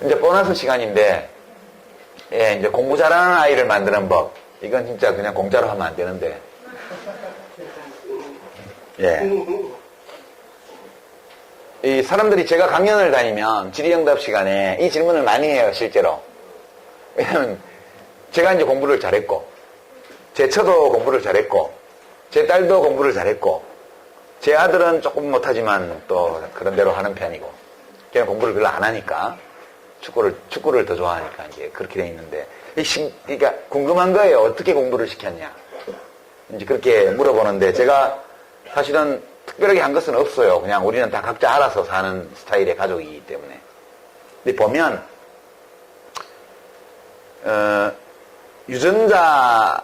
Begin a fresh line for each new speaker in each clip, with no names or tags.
이제 보너스 시간인데, 예, 이제 공부 잘하는 아이를 만드는 법. 이건 진짜 그냥 공짜로 하면 안 되는데. 예. 이 사람들이 제가 강연을 다니면 질의응답 시간에 이 질문을 많이 해요, 실제로. 왜냐면 제가 이제 공부를 잘했고, 제 처도 공부를 잘했고, 제 딸도 공부를 잘했고, 제 아들은 조금 못하지만 또 그런 대로 하는 편이고, 걔는 공부를 별로 안 하니까, 축구를 더 좋아하니까 이제 그렇게 돼 있는데, 그러니까 궁금한 거예요. 어떻게 공부를 시켰냐. 이제 그렇게 물어보는데, 제가 사실은 특별하게 한 것은 없어요. 그냥 우리는 다 각자 알아서 사는 스타일의 가족이기 때문에. 근데 보면, 유전자라는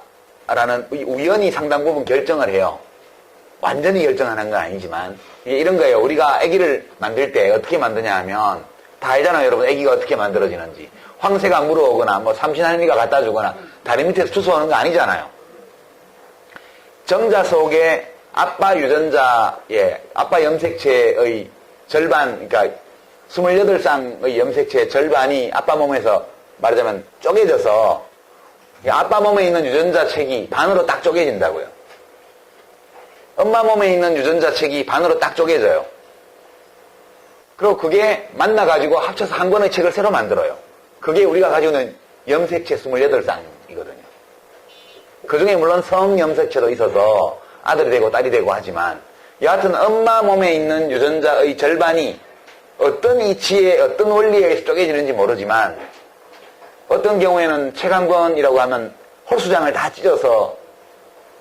우연히 상당 부분 결정을 해요. 완전히 결정하는 건 아니지만, 이게 이런 거예요. 우리가 아기를 만들 때 어떻게 만드냐 하면, 다 알잖아요, 여러분. 아기가 어떻게 만들어지는지. 황새가 물어오거나, 뭐, 삼신할미가 갖다 주거나, 다리 밑에서 주워오는 거 아니잖아요. 정자 속에 아빠 유전자의, 아빠 염색체의 절반, 그러니까 28쌍의 염색체의 절반이 아빠 몸에서 말하자면 쪼개져서, 아빠 몸에 있는 유전자 책이 반으로 딱 쪼개진다고요. 엄마 몸에 있는 유전자 책이 반으로 딱 쪼개져요. 그리고 그게 만나가지고 합쳐서 한 권의 책을 새로 만들어요. 그게 우리가 가지고 있는 염색체 28쌍이거든요. 그 중에 물론 성염색체도 있어서 아들이 되고 딸이 되고 하지만, 여하튼 엄마 몸에 있는 유전자의 절반이 어떤 이치에 어떤 원리에 의해서 쪼개지는지 모르지만, 어떤 경우에는 책 한 권이라고 하면 호수장을 다 찢어서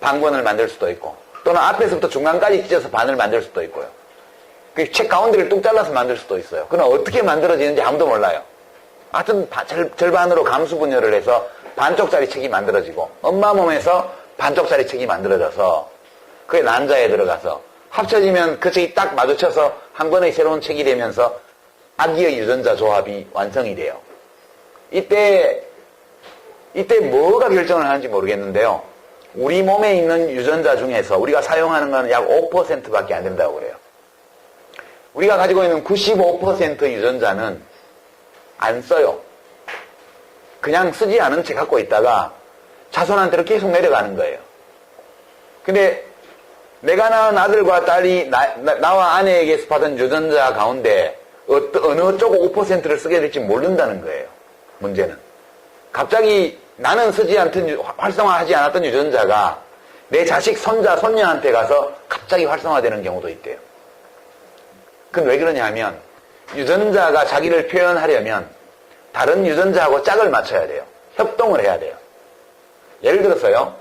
반권을 만들 수도 있고, 또는 앞에서부터 중간까지 찢어서 반을 만들 수도 있고요. 그 책 가운데를 뚝 잘라서 만들 수도 있어요. 그럼 어떻게 만들어지는지 아무도 몰라요. 하여튼 절반으로 감수 분열을 해서 반쪽짜리 책이 만들어지고, 엄마 몸에서 반쪽짜리 책이 만들어져서 그게 난자에 들어가서 합쳐지면 그 책이 딱 마주쳐서 한 권의 새로운 책이 되면서 아기의 유전자 조합이 완성이 돼요. 이때 뭐가 결정을 하는지 모르겠는데요. 우리 몸에 있는 유전자 중에서 우리가 사용하는 건 약 5%밖에 안 된다고 그래요. 우리가 가지고 있는 95% 유전자는 안 써요. 그냥 쓰지 않은 채 갖고 있다가 자손한테로 계속 내려가는 거예요. 근데 내가 낳은 아들과 딸이 나와 아내에게서 받은 유전자 가운데 어느 쪽 5%를 쓰게 될지 모른다는 거예요. 문제는. 갑자기 나는 쓰지 않던, 활성화하지 않았던 유전자가 내 자식, 손자, 손녀한테 가서 갑자기 활성화되는 경우도 있대요. 그건 왜 그러냐 하면, 유전자가 자기를 표현하려면 다른 유전자하고 짝을 맞춰야 돼요. 협동을 해야 돼요. 예를 들어서요,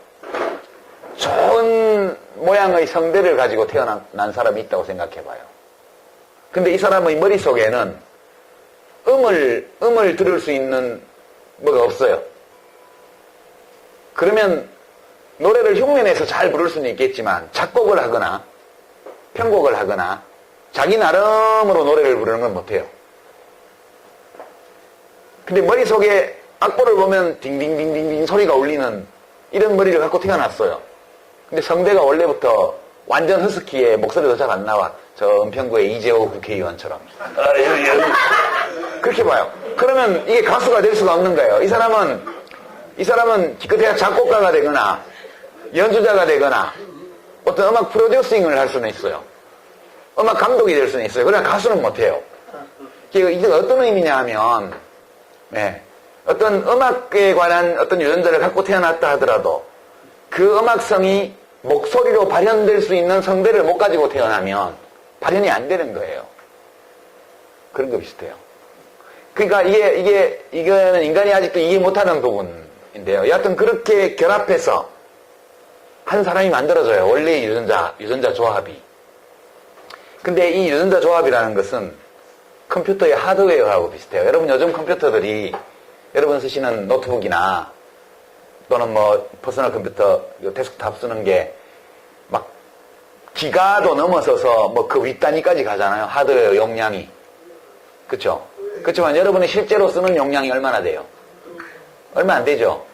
좋은 모양의 성대를 가지고 태어난 사람이 있다고 생각해 봐요. 근데 이 사람의 머릿속에는 음을 들을 수 있는 뭐가 없어요. 그러면 노래를 흉내내서 잘 부를 수는 있겠지만 작곡을 하거나 편곡을 하거나 자기 나름으로 노래를 부르는 건 못해요. 근데 머릿속에 악보를 보면 딩딩딩딩딩 소리가 울리는 이런 머리를 갖고 태어났어요. 근데 성대가 원래부터 완전 허스키에 목소리도 잘 안 나와. 저 은평구의 이재호 국회의원처럼. 그렇게 봐요. 그러면 이게 가수가 될 수가 없는 거예요. 이 사람은 기껏해야 작곡가가 되거나 연주자가 되거나 어떤 음악 프로듀싱을 할 수는 있어요. 음악 감독이 될 수는 있어요. 그러나 가수는 못해요. 이게 어떤 의미냐 하면, 네, 어떤 음악에 관한 어떤 유전자를 갖고 태어났다 하더라도 그 음악성이 목소리로 발현될 수 있는 성대를 못 가지고 태어나면 발현이 안 되는 거예요. 그런 거 비슷해요. 그러니까 이거는 인간이 아직도 이해 못하는 부분인데요. 여하튼 그렇게 결합해서 한 사람이 만들어져요. 원래의 유전자 조합이. 근데 이 유전자 조합이라는 것은 컴퓨터의 하드웨어하고 비슷해요. 여러분 요즘 컴퓨터들이 여러분 쓰시는 노트북이나 또는 뭐 퍼스널 컴퓨터 데스크탑 쓰는 게 막 기가도 넘어서서 뭐 그 윗단위까지 가잖아요. 하드웨어 용량이. 그렇죠? 그렇지만 여러분이 실제로 쓰는 용량이 얼마나 돼요? 얼마 안 되죠?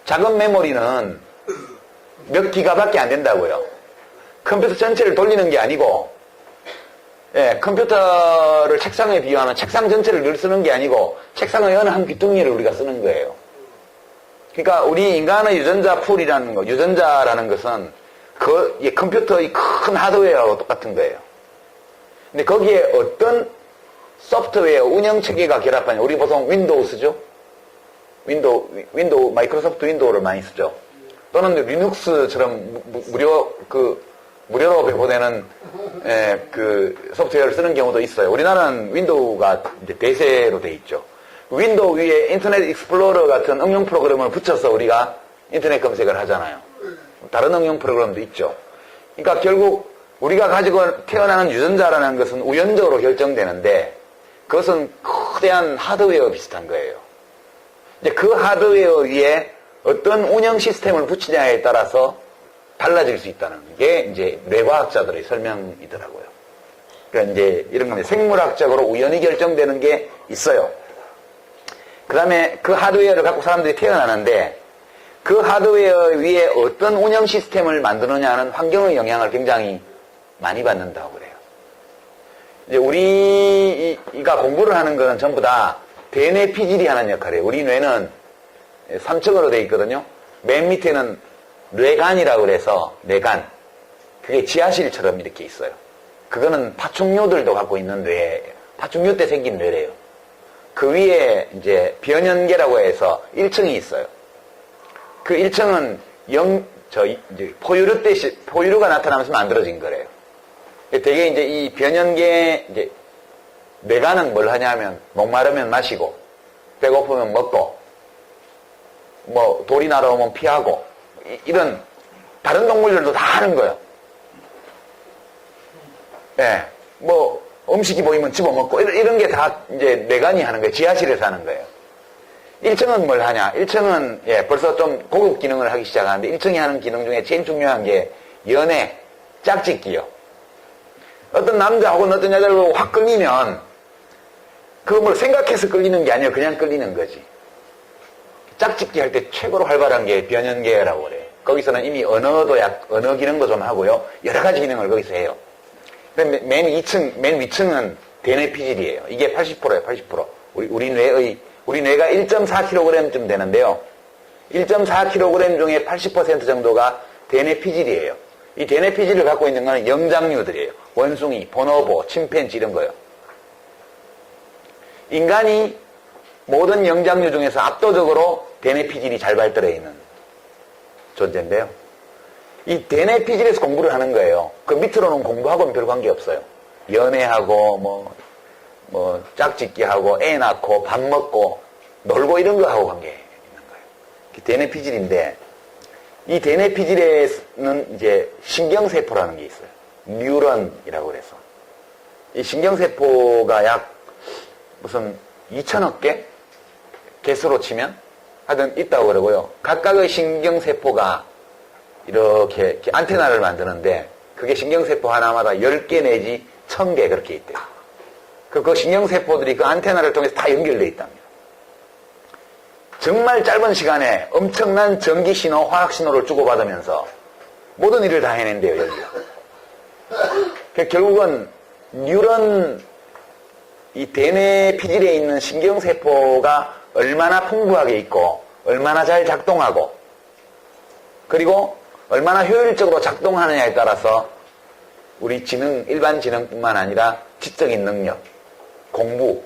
작은 메모리는 몇 기가밖에 안 된다고요. 컴퓨터 전체를 돌리는 게 아니고 예, 컴퓨터를 책상에 비유하면 책상 전체를 늘 쓰는 게 아니고 책상의 어느 한 귀퉁이를 우리가 쓰는 거예요. 그러니까 우리 인간의 유전자 풀이라는 거, 유전자라는 것은 이 컴퓨터의 큰 하드웨어하고 똑같은 거예요. 근데 거기에 어떤 소프트웨어, 운영체계가 결합하냐. 우리 보통 윈도우 쓰죠? 마이크로소프트 윈도우를 많이 쓰죠. 또는 리눅스처럼 무료로 배포되는 그 소프트웨어를 쓰는 경우도 있어요. 우리나라는 윈도우가 이제 대세로 돼 있죠. 윈도우 위에 인터넷 익스플로러 같은 응용 프로그램을 붙여서 우리가 인터넷 검색을 하잖아요. 다른 응용 프로그램도 있죠. 그러니까 결국 우리가 가지고 태어나는 유전자라는 것은 우연적으로 결정되는데 그것은 거대한 하드웨어 비슷한 거예요. 이제 그 하드웨어 위에 어떤 운영 시스템을 붙이냐에 따라서 달라질 수 있다는 게 이제 뇌과학자들의 설명이더라고요. 그러니까 이제 이런 겁니다. 생물학적으로 우연히 결정되는 게 있어요. 그 다음에 그 하드웨어를 갖고 사람들이 태어나는데 그 하드웨어 위에 어떤 운영 시스템을 만드느냐는 환경의 영향을 굉장히 많이 받는다고 그래요. 이제 우리가 공부를 하는 것은 전부 다 대뇌 피질이 하는 역할이에요. 우리 뇌는 3층으로 되어 있거든요. 맨 밑에는 뇌간이라고 그래서 뇌간. 그게 지하실처럼 이렇게 있어요. 그거는 파충류들도 갖고 있는 뇌예요. 파충류 때 생긴 뇌래요. 그 위에 이제 변연계라고 해서 1층이 있어요. 그 1층은 이제 포유류가 나타나면서 만들어진 거래요. 되게 이제 이 변연계, 이제 뇌간은 뭘 하냐면 목마르면 마시고 배고프면 먹고 뭐 돌이 날아오면 피하고 이런 다른 동물들도 다 하는 거예요. 예, 뭐 음식이 보이면 집어먹고 이런 게 다 이제 뇌간이 하는 거예요. 지하실에서 하는 거예요. 1층은 뭘 하냐? 1층은 벌써 좀 고급 기능을 하기 시작하는데 1층이 하는 기능 중에 제일 중요한 게 연애, 짝짓기요. 어떤 남자 혹은 어떤 여자를 확 끌리면 그걸 생각해서 끌리는 게 아니에요. 그냥 끌리는 거지. 짝짓기 할 때 최고로 활발한 게 변연계라고 그래요. 거기서는 이미 언어 기능도 좀 하고요. 여러 가지 기능을 거기서 해요. 맨 위층은 대뇌 피질이에요. 이게 80%예요, 80%. 우리 뇌가 1.4kg쯤 되는데요. 1.4kg 중에 80% 정도가 대뇌 피질이에요. 이 대뇌 피질을 갖고 있는 건 영장류들이에요. 원숭이, 보노보, 침팬지 이런 거요. 인간이 모든 영장류 중에서 압도적으로 대뇌 피질이 잘 발달해 있는 존재인데요. 이 대뇌 피질에서 공부를 하는 거예요. 그 밑으로는 공부하고는 별 관계 없어요. 연애하고 뭐 짝짓기하고 애 낳고 밥 먹고 놀고 이런 거 하고 관계 있는 거예요. 대뇌 피질인데 이 대뇌 피질에는 이제 신경세포라는 게 있어요. 뉴런이라고 그래서 이 신경세포가 약 무슨 2천억 개? 개수로 치면 하여튼 있다고 그러고요. 각각의 신경세포가 이렇게 안테나를 만드는데 그게 신경세포 하나마다 10개 내지 1000개 그렇게 있대요. 그 신경세포들이 그 안테나를 통해서 다 연결되어 있답니다. 정말 짧은 시간에 엄청난 전기신호, 화학신호를 주고받으면서 모든 일을 다 해낸대요, 여기가. 결국은 뉴런, 이 대뇌 피질에 있는 신경세포가 얼마나 풍부하게 있고 얼마나 잘 작동하고 그리고 얼마나 효율적으로 작동하느냐에 따라서 우리 일반 지능뿐만 아니라 지적인 능력, 공부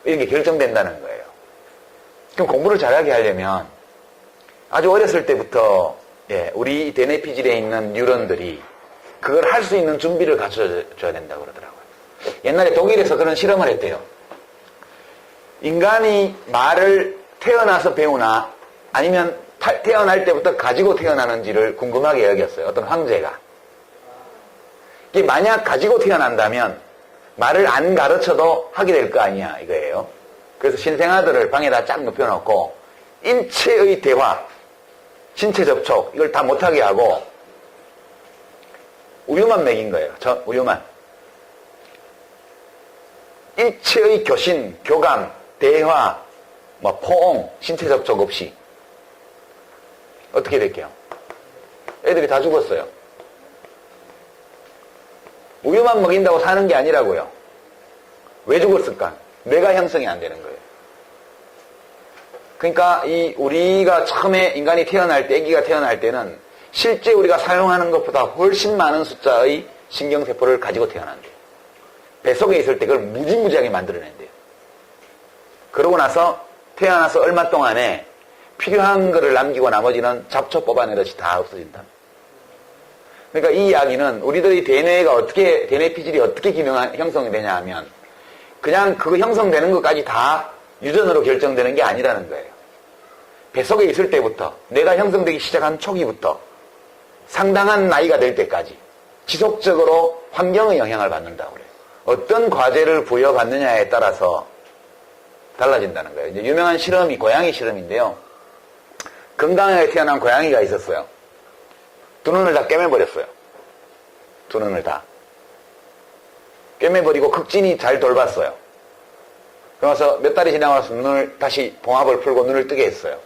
이런 게 결정된다는 거예요. 그럼 공부를 잘하게 하려면 아주 어렸을 때부터 우리 대뇌 피질에 있는 뉴런들이 그걸 할 수 있는 준비를 갖춰줘야 된다고 그러더라고요. 옛날에 독일에서 그런 실험을 했대요. 인간이 말을 태어나서 배우나 아니면 태어날 때부터 가지고 태어나는지를 궁금하게 여겼어요. 어떤 황제가. 이게 만약 가지고 태어난다면 말을 안 가르쳐도 하게 될 거 아니야 이거예요. 그래서 신생아들을 방에다 쫙 눕혀놓고 인체의 대화, 신체 접촉 이걸 다 못하게 하고 우유만 먹인 거예요. 우유만. 일체의 교신, 교감, 대화, 포옹, 신체 접촉 없이 어떻게 될게요? 애들이 다 죽었어요. 우유만 먹인다고 사는 게 아니라고요. 왜 죽었을까? 뇌가 형성이 안 되는 거예요. 그러니까 우리가 처음에 인간이 태어날 때, 아기가 태어날 때는 실제 우리가 사용하는 것보다 훨씬 많은 숫자의 신경세포를 가지고 태어난대요. 뱃속에 있을 때 그걸 무지무지하게 만들어낸대요. 그러고 나서 태어나서 얼마 동안에 필요한 거를 남기고 나머지는 잡초 뽑아내듯이 다 없어진다. 그러니까 이 이야기는 우리들의 대뇌 피질이 어떻게 형성이 되냐 하면 그냥 그거 형성되는 것까지 다 유전으로 결정되는 게 아니라는 거예요. 뱃속에 있을 때부터 뇌가 형성되기 시작한 초기부터 상당한 나이가 될 때까지 지속적으로 환경의 영향을 받는다고 그래요. 어떤 과제를 부여받느냐에 따라서 달라진다는 거예요. 이제 유명한 실험이 고양이 실험인데요. 건강하게 태어난 고양이가 있었어요. 두 눈을 다 꿰매버렸어요. 두 눈을 다. 꿰매버리고 극진히 잘 돌봤어요. 그러면서 몇 달이 지나고 나서 눈을 다시 봉합을 풀고 눈을 뜨게 했어요.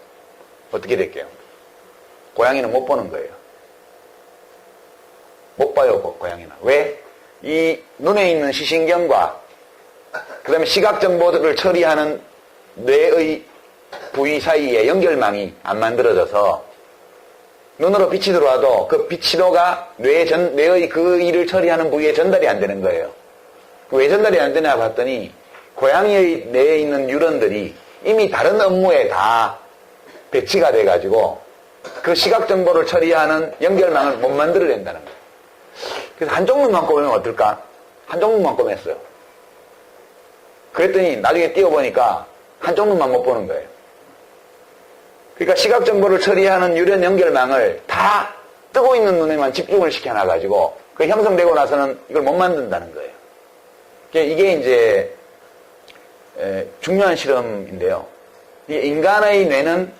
어떻게 될게요? 고양이는 못 보는 거예요. 못 봐요, 고양이는. 왜? 이 눈에 있는 시신경과 그 다음에 시각 정보들을 처리하는 뇌의 부위 사이에 연결망이 안 만들어져서 눈으로 빛이 들어와도 그 빛신호가 뇌의 그 일을 처리하는 부위에 전달이 안 되는 거예요. 왜 전달이 안 되냐 봤더니 고양이의 뇌에 있는 뉴런들이 이미 다른 업무에 다 배치가 돼가지고 그 시각 정보를 처리하는 연결망을 못 만들어낸다는 거예요. 그래서 한쪽 눈만 꼬매면 어떨까? 한쪽 눈만 꼬맸어요. 그랬더니 나중에 띄워보니까 한쪽 눈만 못 보는 거예요. 그러니까 시각 정보를 처리하는 유전 연결망을 다 뜨고 있는 눈에만 집중을 시켜놔가지고 그 형성되고 나서는 이걸 못 만든다는 거예요. 이게 이제 중요한 실험인데요. 인간의 뇌는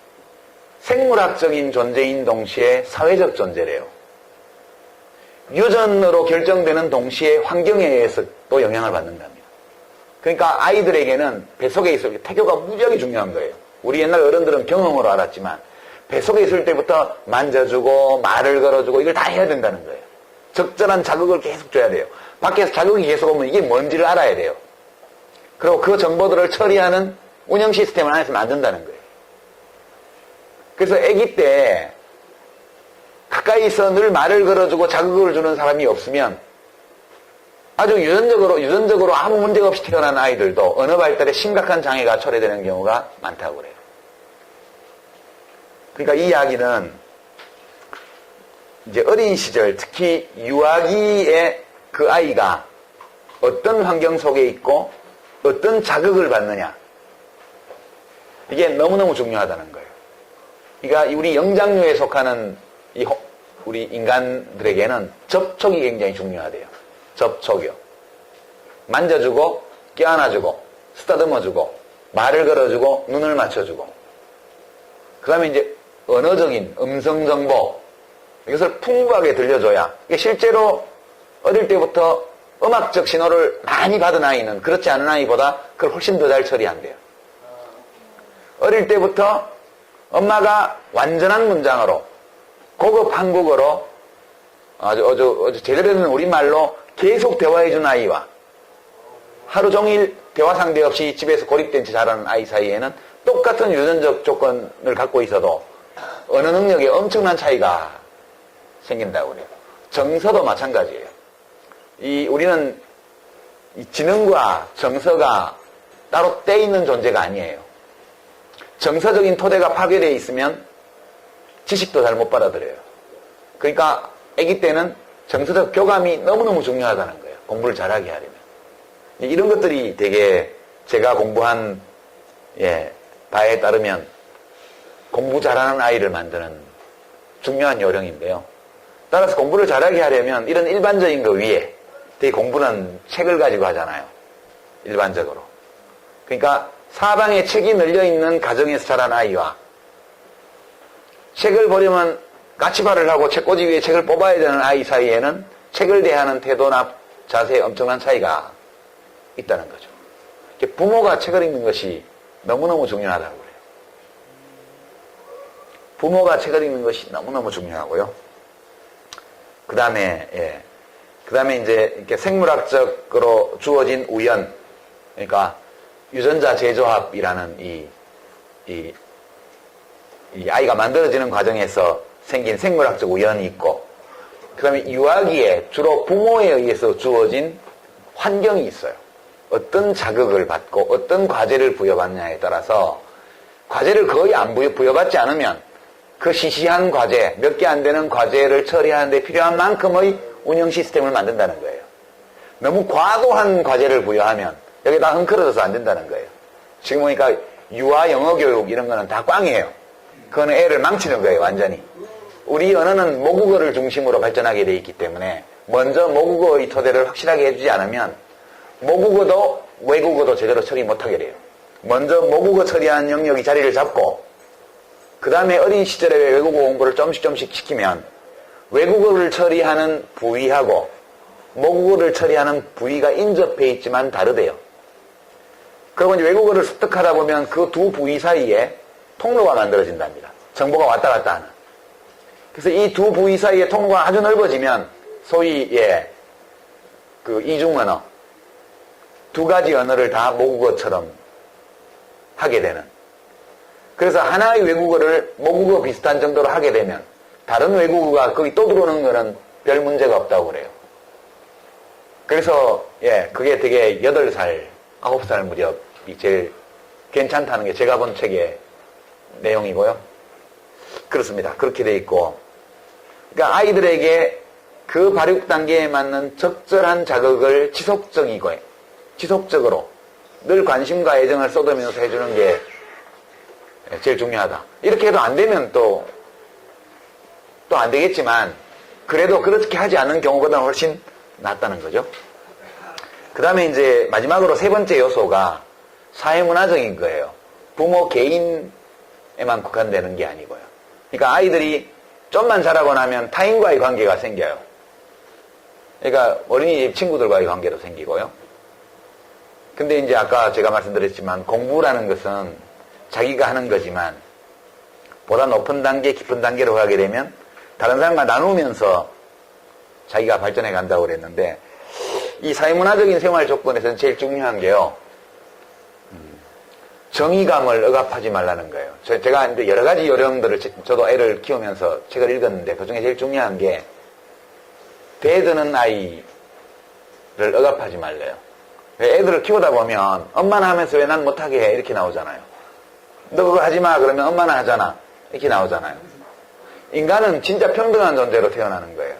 생물학적인 존재인 동시에 사회적 존재래요. 유전으로 결정되는 동시에 환경에 의해서 또 영향을 받는답니다. 그러니까 아이들에게는 뱃속에 있을 때 태교가 무지하게 중요한 거예요. 우리 옛날 어른들은 경험으로 알았지만 뱃속에 있을 때부터 만져주고 말을 걸어주고 이걸 다 해야 된다는 거예요. 적절한 자극을 계속 줘야 돼요. 밖에서 자극이 계속 오면 이게 뭔지를 알아야 돼요. 그리고 그 정보들을 처리하는 운영 시스템을 안에서 만든다는 거예요. 그래서 아기 때 가까이서 늘 말을 걸어주고 자극을 주는 사람이 없으면 아주 유전적으로 아무 문제가 없이 태어난 아이들도 언어 발달에 심각한 장애가 초래되는 경우가 많다고 그래요. 그러니까 이 이야기는 이제 어린 시절, 특히 유아기의 그 아이가 어떤 환경 속에 있고 어떤 자극을 받느냐, 이게 너무너무 중요하다는 거예요. 그러니까 우리 영장류에 속하는 우리 인간들에게는 접촉이 굉장히 중요하대요. 접촉이요. 만져주고, 껴안아주고, 쓰다듬어주고, 말을 걸어주고, 눈을 맞춰주고. 그 다음에 이제 언어적인 음성 정보, 이것을 풍부하게 들려줘야, 이게 실제로 어릴 때부터 음악적 신호를 많이 받은 아이는 그렇지 않은 아이보다 그걸 훨씬 더 잘 처리한대요. 어릴 때부터 엄마가 완전한 문장으로, 고급 한국어로, 아주 제대로 된 우리말로 계속 대화해준 아이와 하루 종일 대화 상대 없이 집에서 고립된 채 자라는 아이 사이에는 똑같은 유전적 조건을 갖고 있어도 언어 능력에 엄청난 차이가 생긴다고 그래요. 정서도 마찬가지예요. 우리는 이 지능과 정서가 따로 떼있는 존재가 아니에요. 정서적인 토대가 파괴되어 있으면 지식도 잘 못 받아들여요. 그러니까 아기 때는 정서적 교감이 너무너무 중요하다는 거예요. 공부를 잘하게 하려면. 이런 것들이 되게 제가 공부한 바에 따르면 공부 잘하는 아이를 만드는 중요한 요령인데요. 따라서 공부를 잘하게 하려면 이런 일반적인 거 위에 되게 공부는 책을 가지고 하잖아요. 일반적으로. 그러니까 사방에 책이 널려있는 가정에서 자란 아이와 책을 보려면 까치발을 하고 책꽂이 위에 책을 뽑아야 되는 아이 사이에는 책을 대하는 태도나 자세에 엄청난 차이가 있다는 거죠. 부모가 책을 읽는 것이 너무너무 중요하다고 그래요. 부모가 책을 읽는 것이 너무너무 중요하고요. 그 다음에 그 다음에 이제 이렇게 생물학적으로 주어진 우연, 그러니까 유전자 재조합이라는 이 아이가 만들어지는 과정에서 생긴 생물학적 우연이 있고, 그 다음에 유아기에 주로 부모에 의해서 주어진 환경이 있어요. 어떤 자극을 받고 어떤 과제를 부여받느냐에 따라서 과제를 거의 안 부여받지 않으면 그 시시한 과제, 몇 개 안 되는 과제를 처리하는데 필요한 만큼의 운영 시스템을 만든다는 거예요. 너무 과도한 과제를 부여하면 여기다 흥크러져서 안 된다는 거예요. 지금 보니까 유아 영어 교육 이런 거는 다 꽝이에요. 그거는 애를 망치는 거예요, 완전히. 우리 언어는 모국어를 중심으로 발전하게 돼 있기 때문에 먼저 모국어의 토대를 확실하게 해주지 않으면 모국어도 외국어도 제대로 처리 못하게 돼요. 먼저 모국어 처리하는 영역이 자리를 잡고 그 다음에 어린 시절에 외국어 공부를 조금씩 시키면 외국어를 처리하는 부위하고 모국어를 처리하는 부위가 인접해 있지만 다르대요. 그리고 이제 외국어를 습득하다 보면 그 두 부위 사이에 통로가 만들어진답니다. 정보가 왔다 갔다 하는. 그래서 이 두 부위 사이에 통로가 아주 넓어지면 소위 그 이중언어, 두 가지 언어를 다 모국어처럼 하게 되는. 그래서 하나의 외국어를 모국어 비슷한 정도로 하게 되면 다른 외국어가 거기 또 들어오는 거는 별 문제가 없다고 그래요. 그래서 그게 되게 8살, 9살 무렵이 제일 괜찮다는 게 제가 본 책의 내용이고요. 그렇습니다. 그렇게 돼 있고, 그러니까 아이들에게 그 발육 단계에 맞는 적절한 자극을 지속적으로 늘 관심과 애정을 쏟으면서 해주는 게 제일 중요하다. 이렇게 해도 안 되면 또 안 되겠지만 그래도 그렇게 하지 않는 경우보다는 훨씬 낫다는 거죠. 그 다음에 이제 마지막으로 세 번째 요소가 사회문화적인 거예요. 부모 개인에만 국한되는 게 아니고요. 그러니까 아이들이 좀만 자라고 나면 타인과의 관계가 생겨요. 그러니까 어린이집 친구들과의 관계도 생기고요. 근데 이제 아까 제가 말씀드렸지만 공부라는 것은 자기가 하는 거지만 보다 높은 단계, 깊은 단계로 가게 되면 다른 사람과 나누면서 자기가 발전해 간다고 그랬는데 이 사회문화적인 생활 조건에서는 제일 중요한 게요. 정의감을 억압하지 말라는 거예요. 제가 이제 여러 가지 요령들을 저도 애를 키우면서 책을 읽었는데 그중에 제일 중요한 게 대드는 아이를 억압하지 말래요. 애들을 키우다 보면 엄마는 하면서 왜 난 못하게 해 이렇게 나오잖아요. 너 그거 하지 마 그러면 엄마는 하잖아 이렇게 나오잖아요. 인간은 진짜 평등한 존재로 태어나는 거예요.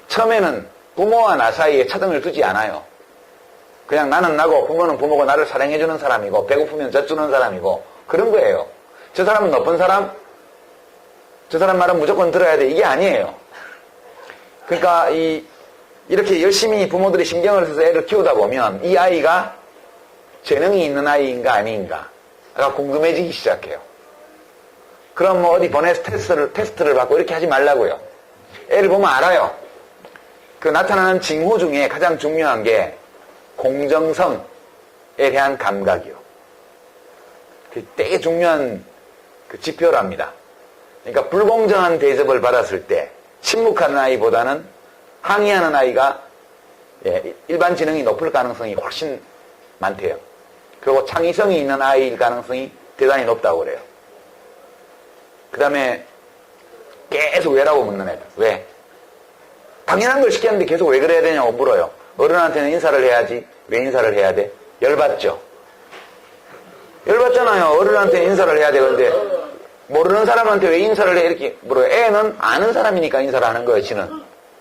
처음에는 부모와 나 사이에 차등을 두지 않아요. 그냥 나는 나고 부모는 부모고 나를 사랑해주는 사람이고 배고프면 젖주는 사람이고 그런 거예요. 저 사람은 높은 사람? 저 사람 말은 무조건 들어야 돼 이게 아니에요. 그러니까 이렇게 열심히 부모들이 신경을 써서 애를 키우다 보면 이 아이가 재능이 있는 아이인가 아닌가가 궁금해지기 시작해요. 그럼 뭐 어디 보내서 테스트를 받고 이렇게 하지 말라고요. 애를 보면 알아요. 그 나타나는 징후 중에 가장 중요한 게 공정성에 대한 감각이요. 되게 중요한 그 지표랍니다. 그러니까 불공정한 대접을 받았을 때 침묵하는 아이보다는 항의하는 아이가 일반 지능이 높을 가능성이 훨씬 많대요. 그리고 창의성이 있는 아이일 가능성이 대단히 높다고 그래요. 그 다음에 계속 왜라고 묻는 애들. 왜? 당연한 걸 시켰는데 계속 왜 그래야 되냐고 물어요. 어른한테는 인사를 해야지. 왜 인사를 해야 돼? 열받죠? 열받잖아요. 어른한테 인사를 해야 되는데 모르는 사람한테 왜 인사를 해? 이렇게 물어요. 애는 아는 사람이니까 인사를 하는 거예요, 지는.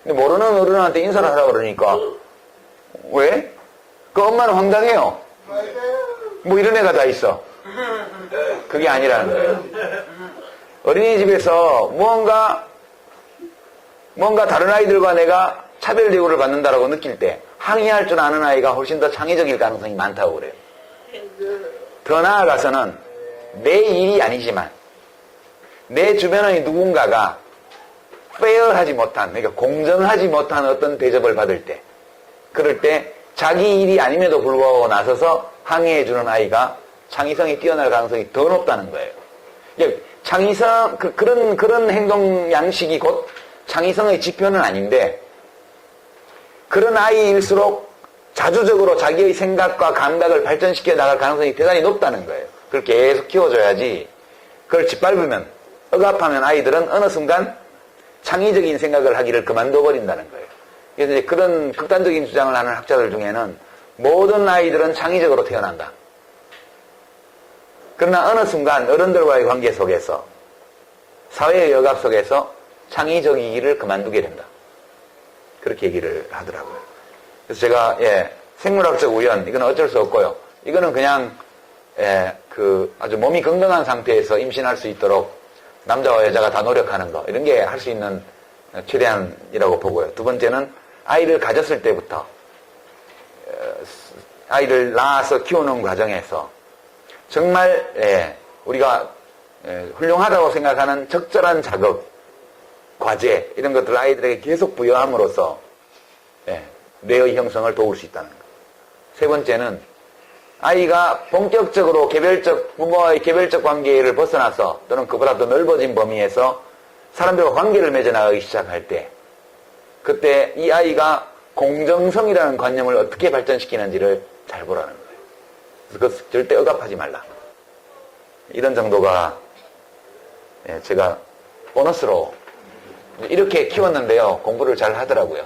근데 모르는 어른한테 인사를 하라고 그러니까 왜? 그 엄마는 황당해요. 뭐 이런 애가 다 있어. 그게 아니라는 거예요. 어린이집에서 뭔가 다른 아이들과 내가 차별 대우를 받는다라고 느낄 때 항의할 줄 아는 아이가 훨씬 더 창의적일 가능성이 많다고 그래요. 더 나아가서는 내 일이 아니지만 내 주변의 누군가가 페어하지 못한, 그러니까 공정하지 못한 어떤 대접을 받을 때, 그럴 때 자기 일이 아님에도 불구하고 나서서 항의해주는 아이가 창의성이 뛰어날 가능성이 더 높다는 거예요. 창의성, 그런 행동 양식이 곧 창의성의 지표는 아닌데, 그런 아이일수록 자주적으로 자기의 생각과 감각을 발전시켜 나갈 가능성이 대단히 높다는 거예요. 그걸 계속 키워줘야지 그걸 짓밟으면, 억압하면 아이들은 어느 순간 창의적인 생각을 하기를 그만둬버린다는 거예요. 그래서 이제 그런 극단적인 주장을 하는 학자들 중에는 모든 아이들은 창의적으로 태어난다. 그러나 어느 순간 어른들과의 관계 속에서, 사회의 억압 속에서 창의적이기를 그만두게 된다. 그렇게 얘기를 하더라고요. 그래서 제가, 생물학적 우연, 이건 어쩔 수 없고요. 이거는 그냥, 아주 몸이 건강한 상태에서 임신할 수 있도록 남자와 여자가 다 노력하는 거, 이런 게 할 수 있는 최대한이라고 보고요. 두 번째는 아이를 가졌을 때부터, 아이를 낳아서 키우는 과정에서 정말, 우리가 훌륭하다고 생각하는 적절한 작업, 과제, 이런 것들을 아이들에게 계속 부여함으로써 뇌의 형성을 도울 수 있다는 것. 세 번째는 아이가 본격적으로 부모와의 개별적 관계를 벗어나서 또는 그보다 더 넓어진 범위에서 사람들과 관계를 맺어나가기 시작할 때, 그때 이 아이가 공정성이라는 관념을 어떻게 발전시키는지를 잘 보라는 거예요. 그래서 그것 절대 억압하지 말라. 이런 정도가 제가 보너스로 이렇게 키웠는데요. 공부를 잘 하더라고요.